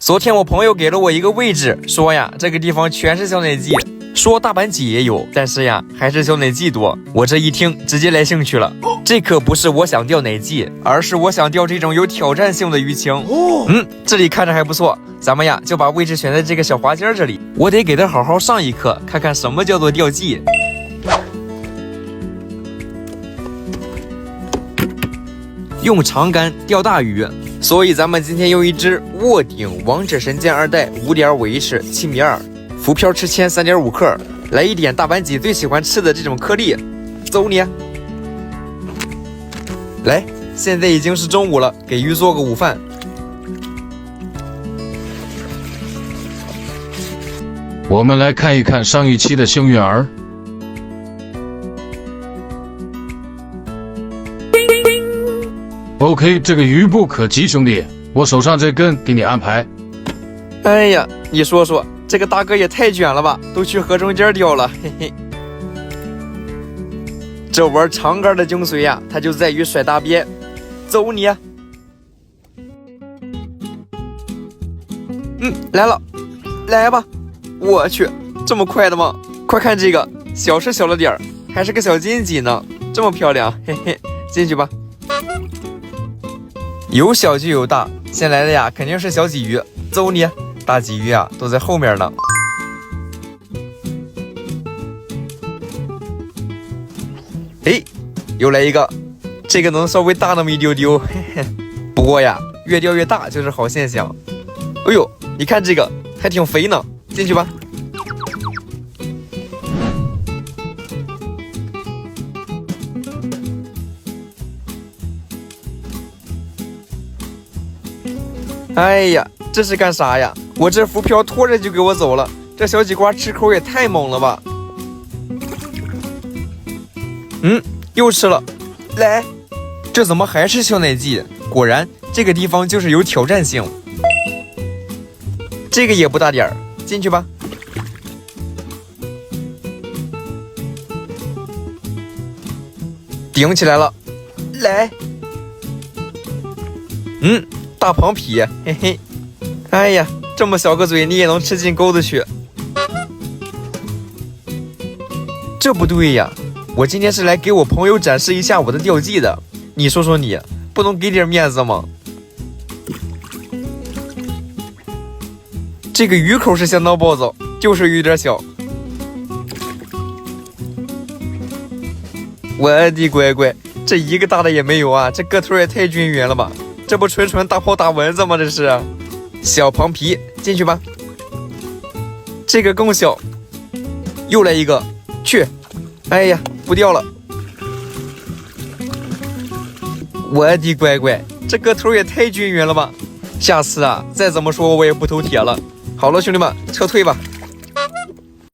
昨天我朋友给了我一个位置，说呀，这个地方全是小奶鸡，说大板鸡也有，但是呀，还是小奶鸡多。我这一听，直接来兴趣了。这可不是我想钓奶鸡，而是我想钓这种有挑战性的鱼情。这里看着还不错，咱们呀就把位置选在这个小滑尖这里。我得给它好好上一课，看看什么叫做钓鸡。用长竿钓大鱼，所以咱们今天用一只卧顶王者神剑2代5点5H 7米2，浮漂吃铅3.5克，来一点大板鸡最喜欢吃的这种颗粒，走你！来，现在已经是中午了，给鱼做个午饭。我们来看一看上一期的幸运儿。OK， 这个鱼不可及，兄弟，我手上这根给你安排。哎呀，你说说，这个大哥也太卷了吧，都去河中间钓了，嘿嘿。这玩长竿的精髓呀，它就在于甩大鳖，走你！来了，来吧！我去，这么快的吗？快看这个，小是小了点儿，还是个小金鸡呢，这么漂亮，嘿嘿，进去吧。有小就有大，先来的呀肯定是小鲫鱼，走你！大鲫鱼啊都在后面呢。哎，又来一个，这个能稍微大那么一丢丢，嘿嘿。不过呀，越钓越大就是好现象。哎呦，你看这个还挺肥呢，进去吧。哎呀，这是干啥呀？我这浮漂拖着就给我走了，这小几瓜吃口也太猛了吧！又吃了，来，这怎么还是小奶鸡？果然这个地方就是有挑战性。这个也不大点儿，进去吧。顶起来了，来，大螃皮，嘿嘿。哎呀，这么小个嘴你也能吃进钩子去？这不对呀，我今天是来给我朋友展示一下我的钓技的，你说说你，不能给点面子吗？这个鱼口是相当暴躁，就是有点小。我的乖乖，这一个大的也没有啊，这个头也太均匀了吧，这不纯纯大炮打蚊子吗？这是小螃皮，进去吧。这个更小，又来一个，去！哎呀，不掉了。我的乖乖，这个头也太均匀了吧！下次啊，再怎么说我也不投铁了。好了，兄弟们，撤退吧。